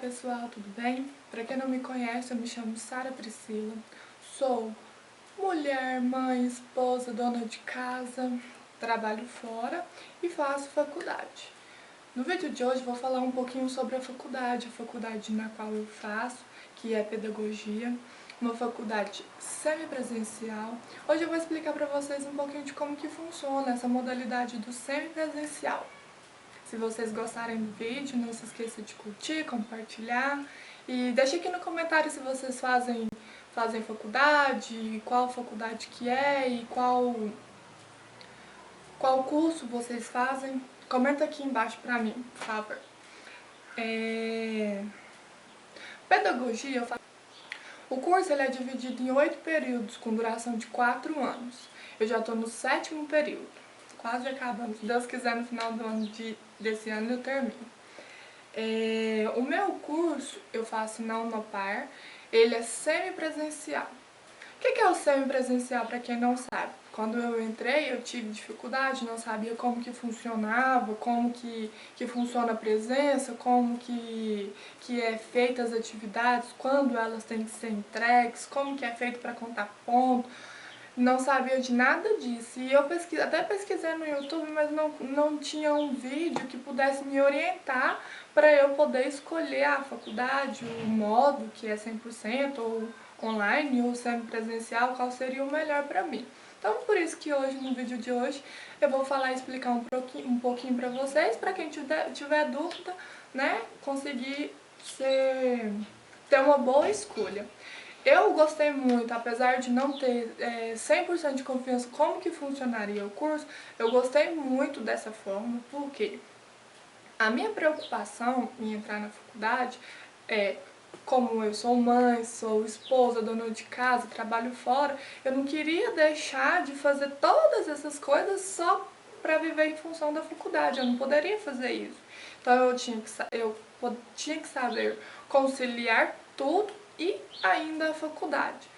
pessoal, tudo bem? Para quem não me conhece, eu me chamo Sara Priscila, sou mulher, mãe, esposa, dona de casa, trabalho fora e faço faculdade. No vídeo de hoje vou falar um pouquinho sobre a faculdade na qual eu faço, que é pedagogia, uma faculdade semipresencial. Hoje eu vou explicar para vocês um pouquinho de como que funciona essa modalidade do semipresencial. Se vocês gostarem do vídeo, não se esqueça de curtir, compartilhar e deixe aqui no comentário se vocês fazem faculdade, qual faculdade que é e qual curso vocês fazem. Comenta aqui embaixo pra mim, por favor. Pedagogia, o curso ele é dividido em 8 períodos com duração de 4 anos. Eu já estou no 7º período, quase acabando. Se Deus quiser, no final do ano desse ano eu termino. O meu curso eu faço na Unopar, ele é semipresencial. O que é o semipresencial, para quem não sabe? Quando eu entrei, eu tive dificuldade, não sabia como que funcionava, como que funciona a presença, como que é feita as atividades, quando elas têm que ser entregues, como que é feito para contar ponto. Não sabia de nada disso. E eu até pesquisei no YouTube, mas não tinha um vídeo que pudesse me orientar para eu poder escolher a faculdade, o modo que é 100% ou online ou semipresencial, qual seria o melhor para mim. Então, por isso que hoje, no vídeo de hoje, eu vou falar e explicar um pouquinho para vocês, para quem tiver dúvida, né, conseguir ter uma boa escolha. Eu gostei muito, apesar de não ter 100% de confiança como que funcionaria o curso, eu gostei muito dessa forma, porque a minha preocupação em entrar na faculdade é, como eu sou mãe, sou esposa, dona de casa, trabalho fora, eu não queria deixar de fazer todas essas coisas só para viver em função da faculdade, eu não poderia fazer isso. Então eu tinha que saber conciliar tudo e ainda a faculdade.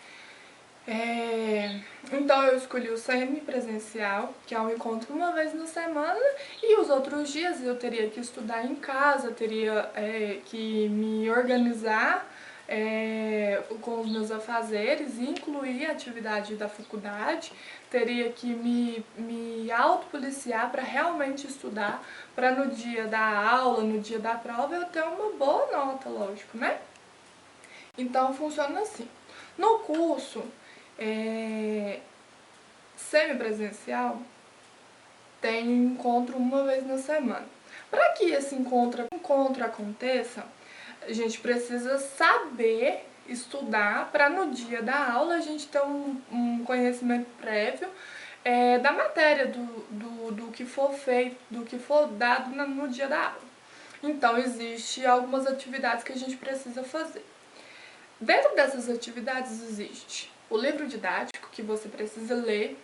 Então eu escolhi o semipresencial, que é um encontro uma vez na semana, e os outros dias eu teria que estudar em casa, teria que me organizar com os meus afazeres, incluir a atividade da faculdade, teria que me autopoliciar para realmente estudar, para no dia da aula, no dia da prova, eu ter uma boa nota, lógico, né? Então funciona assim. No curso semipresencial, tem um encontro uma vez na semana. Para que esse encontro aconteça, a gente precisa saber estudar para no dia da aula a gente ter um conhecimento prévio da matéria, do que for feito, do que for dado no dia da aula. Então, existem algumas atividades que a gente precisa fazer. Dentro dessas atividades existe o livro didático, que você precisa ler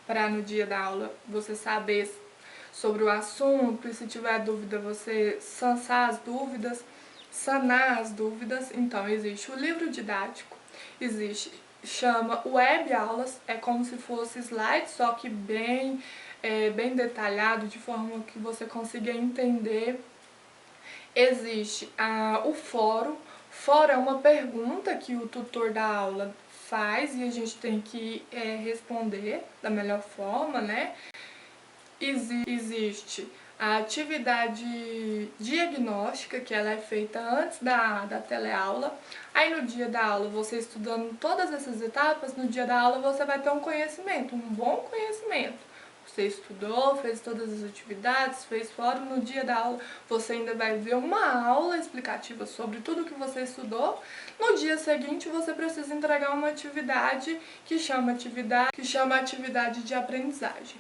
para no dia da aula você saber sobre o assunto e se tiver dúvida você sanar as dúvidas. Então existe o livro didático, chama web aulas, é como se fosse slide, só que bem detalhado, de forma que você consiga entender. Existe o fórum. Fórum é uma pergunta que o tutor da aula faz e a gente tem que responder da melhor forma, né? Existe a atividade diagnóstica, que ela é feita antes da teleaula. Aí no dia da aula, você estudando todas essas etapas, no dia da aula você vai ter um conhecimento, um bom conhecimento. Você estudou, fez todas as atividades, fez fórum, no dia da aula você ainda vai ver uma aula explicativa sobre tudo que você estudou. No dia seguinte você precisa entregar uma atividade que chama atividade de aprendizagem.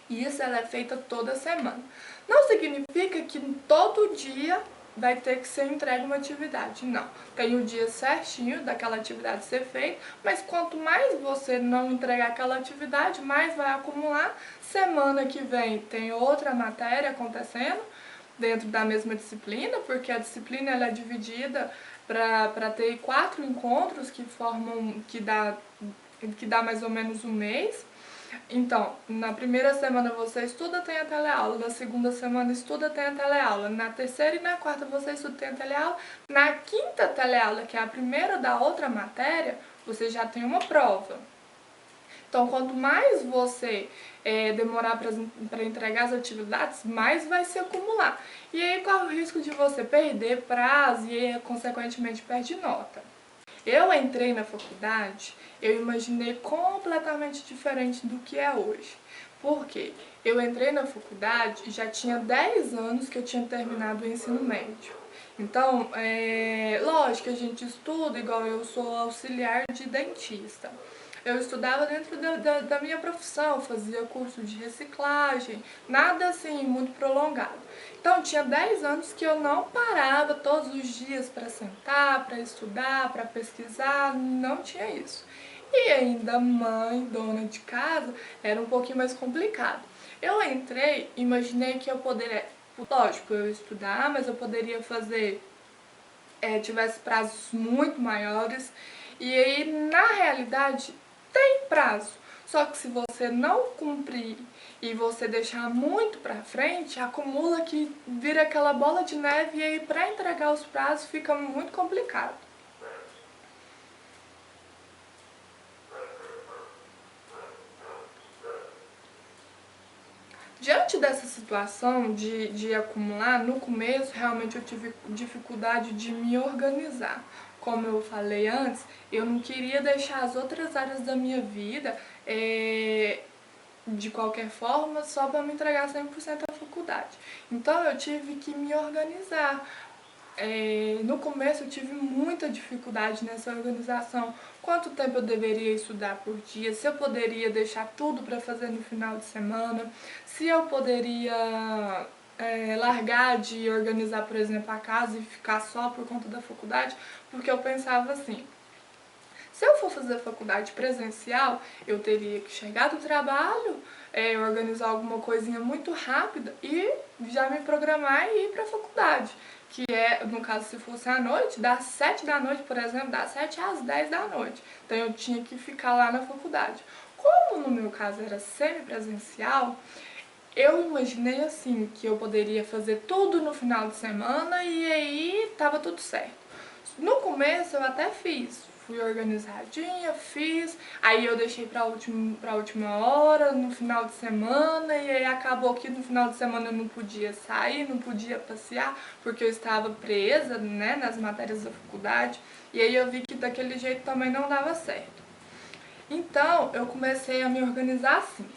E isso ela é feita toda semana. Não significa que todo dia vai ter que ser entregue uma atividade, não. Tem o dia certinho daquela atividade ser feita, mas quanto mais você não entregar aquela atividade, mais vai acumular. Semana que vem tem outra matéria acontecendo dentro da mesma disciplina, porque a disciplina ela é dividida para ter 4 encontros que dá mais ou menos um mês. Então, na primeira semana você estuda, tem a teleaula. Na segunda semana estuda, tem a teleaula. Na terceira e na quarta você estuda, tem a teleaula. Na quinta teleaula, que é a primeira da outra matéria, você já tem uma prova. Então, quanto mais você demorar para entregar as atividades, mais vai se acumular. E aí corre o risco de você perder prazo e, consequentemente, perde nota. Eu entrei na faculdade, eu imaginei completamente diferente do que é hoje. Por quê? Eu entrei na faculdade e já tinha 10 anos que eu tinha terminado o ensino médio. Então, lógico que a gente estuda, igual eu sou auxiliar de dentista. Eu estudava dentro da minha profissão, fazia curso de reciclagem, nada assim muito prolongado. Então tinha 10 anos que eu não parava todos os dias para sentar, para estudar, para pesquisar, não tinha isso. E ainda mãe, dona de casa, era um pouquinho mais complicado. Eu entrei, imaginei que eu poderia, lógico, eu estudar, mas eu poderia fazer, tivesse prazos muito maiores. E aí, na realidade, tem prazo. Só que se você não cumprir e você deixar muito pra frente, acumula que vira aquela bola de neve e aí pra entregar os prazos fica muito complicado. Diante dessa situação de acumular, no começo realmente eu tive dificuldade de me organizar. Como eu falei antes, eu não queria deixar as outras áreas da minha vida de qualquer forma só para me entregar 100% à faculdade. Então eu tive que me organizar. No começo eu tive muita dificuldade nessa organização. Quanto tempo eu deveria estudar por dia, se eu poderia deixar tudo para fazer no final de semana, se eu poderia largar de organizar, por exemplo, a casa e ficar só por conta da faculdade, porque eu pensava assim, se eu for fazer faculdade presencial, eu teria que chegar do trabalho, organizar alguma coisinha muito rápida e já me programar e ir para a faculdade. Que é, no caso, se fosse à noite, das 7 da noite, por exemplo, das 7 às 10 da noite. Então eu tinha que ficar lá na faculdade. Como no meu caso era semipresencial, eu imaginei assim, que eu poderia fazer tudo no final de semana e aí tava tudo certo. No começo eu até fiz, fui organizadinha, fiz, aí eu deixei pra última hora, no final de semana, e aí acabou que no final de semana eu não podia sair, não podia passear, porque eu estava presa, né, nas matérias da faculdade, e aí eu vi que daquele jeito também não dava certo. Então eu comecei a me organizar assim.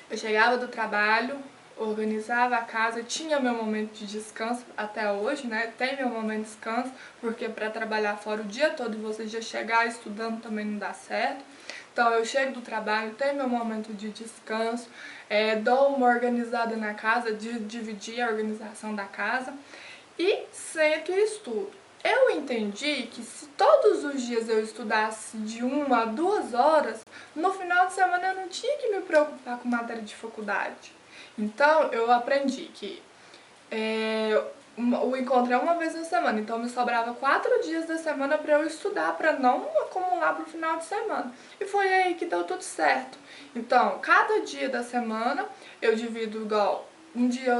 Eu chegava do trabalho, organizava a casa, tinha meu momento de descanso até hoje, né? Tem meu momento de descanso, porque para trabalhar fora o dia todo e você já chegar estudando também não dá certo. Então eu chego do trabalho, tenho meu momento de descanso, dou uma organizada na casa, dividir a organização da casa e sento e estudo. Eu entendi que se todos os dias eu estudasse de 1 a 2 horas, no final de semana eu não tinha que me preocupar com matéria de faculdade. Então eu aprendi que o encontro é uma vez na semana, então me sobrava 4 dias da semana para eu estudar, para não acumular para o final de semana. E foi aí que deu tudo certo. Então, cada dia da semana eu divido igual. Um dia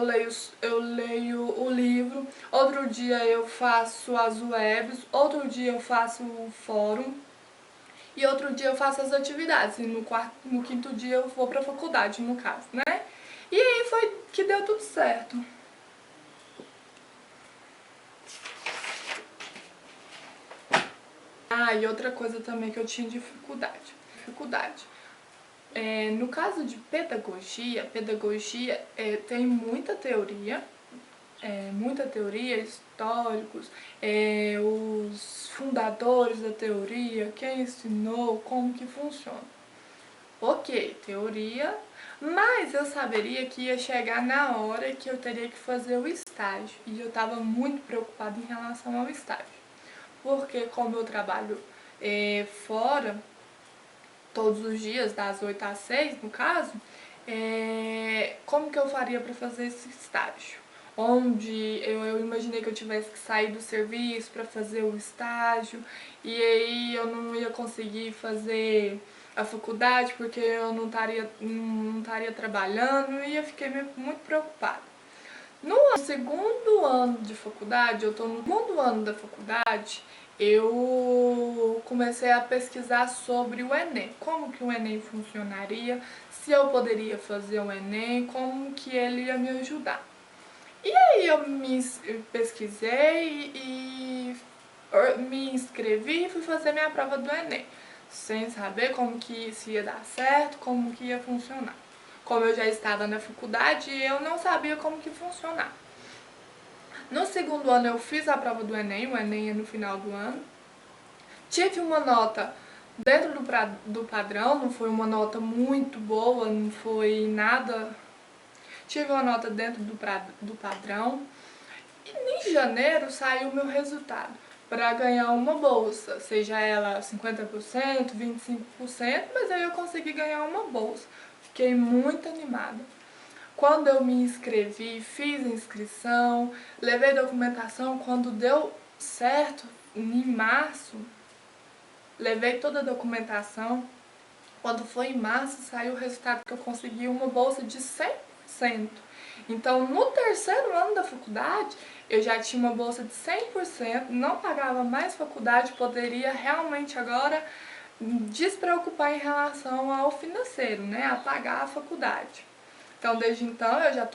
eu leio o livro, outro dia eu faço as webs, outro dia eu faço o fórum e outro dia eu faço as atividades. E no quinto dia eu vou para a faculdade, no caso, né? E aí foi que deu tudo certo. E outra coisa também que eu tinha dificuldade. No caso de pedagogia tem muita teoria, históricos, os fundadores da teoria, quem ensinou, como que funciona. Ok, teoria, mas eu saberia que ia chegar na hora que eu teria que fazer o estágio, e eu estava muito preocupada em relação ao estágio. Porque como eu trabalho fora, todos os dias, das 8 às 6, no caso, como que eu faria para fazer esse estágio? Onde eu imaginei que eu tivesse que sair do serviço para fazer o estágio, e aí eu não ia conseguir fazer a faculdade porque eu não estaria trabalhando e eu fiquei muito preocupada. No segundo ano de faculdade, eu tô no segundo ano da faculdade, eu comecei a pesquisar sobre o Enem, como que o Enem funcionaria, se eu poderia fazer o Enem, como que ele ia me ajudar. E aí eu pesquisei e me inscrevi e fui fazer minha prova do Enem, sem saber como que se ia dar certo, como que ia funcionar. Como eu já estava na faculdade, eu não sabia como que funcionava. No segundo ano eu fiz a prova do Enem, o Enem é no final do ano. Tive uma nota dentro do padrão, não foi uma nota muito boa, não foi nada. Tive uma nota dentro do padrão. E em janeiro saiu o meu resultado para ganhar uma bolsa, seja ela 50%, 25%, mas aí eu consegui ganhar uma bolsa. Fiquei muito animada. Quando eu me inscrevi, fiz a inscrição, levei documentação, quando deu certo, em março, levei toda a documentação. Quando foi em março, saiu o resultado que eu consegui uma bolsa de 100%. Então, no terceiro ano da faculdade, eu já tinha uma bolsa de 100%, não pagava mais faculdade, poderia realmente agora despreocupar em relação ao financeiro, né, a pagar a faculdade. Então, desde então, eu já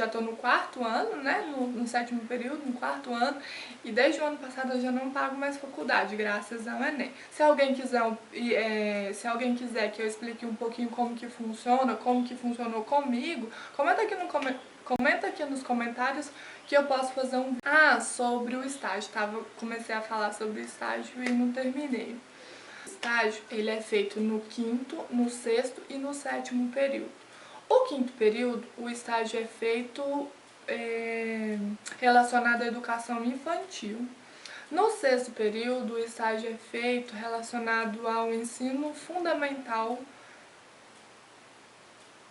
tô no quarto ano, né, no sétimo período, no quarto ano, e desde o ano passado eu já não pago mais faculdade, graças ao Enem. Se alguém quiser que eu explique um pouquinho como que funciona, como que funcionou comigo, comenta aqui nos comentários que eu posso fazer um... sobre o estágio, comecei a falar sobre o estágio e não terminei. O estágio, ele é feito no quinto, no sexto e no sétimo período. O quinto período, o estágio é feito relacionado à educação infantil. No sexto período, o estágio é feito relacionado ao ensino fundamental,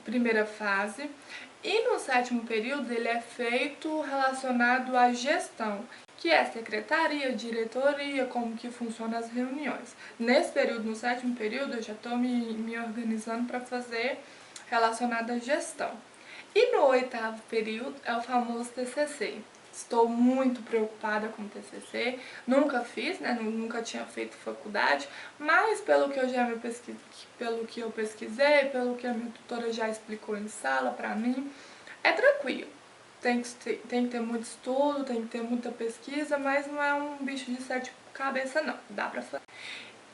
primeira fase. E no sétimo período, ele é feito relacionado à gestão, que é secretaria, diretoria, como que funcionam as reuniões. Nesse período, no sétimo período, eu já estou me organizando para fazer relacionado à gestão. E no oitavo período é o famoso TCC. Estou muito preocupada com o TCC, nunca fiz, né? Nunca tinha feito faculdade, mas pelo que eu pesquisei, pelo que a minha tutora já explicou em sala para mim, é tranquilo. Tem que ter muito estudo, tem que ter muita pesquisa, mas não é um bicho de sete cabeças não, dá pra fazer.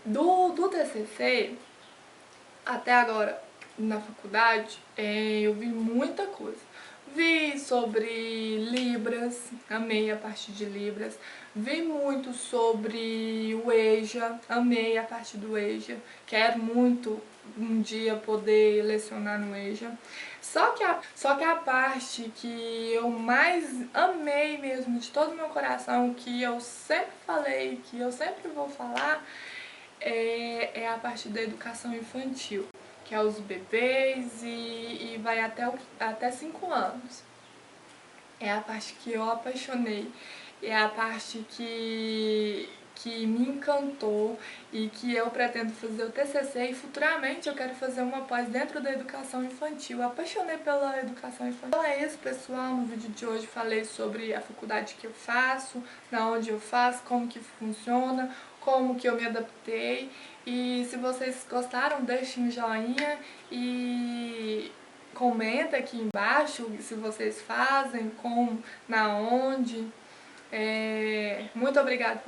Do TCC, até agora, na faculdade, eu vi muita coisa. Vi sobre Libras, amei a parte de Libras. Vi muito sobre o EJA, amei a parte do EJA. Quero muito um dia poder lecionar no EJA. Só que a parte que eu mais amei mesmo, de todo o meu coração, que eu sempre falei, que eu sempre vou falar, é a parte da educação infantil, que é os bebês e vai até 5 anos. É a parte que eu apaixonei, é a parte que me encantou e que eu pretendo fazer o TCC e futuramente eu quero fazer uma pós dentro da educação infantil. Eu apaixonei pela educação infantil. Então é isso, pessoal, no vídeo de hoje falei sobre a faculdade que eu faço, na onde eu faço, como que funciona, como que eu me adaptei. E se vocês gostaram, deixem um joinha e comenta aqui embaixo se vocês fazem, como, na onde. Muito obrigada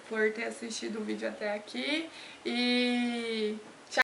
por ter assistido o vídeo até aqui e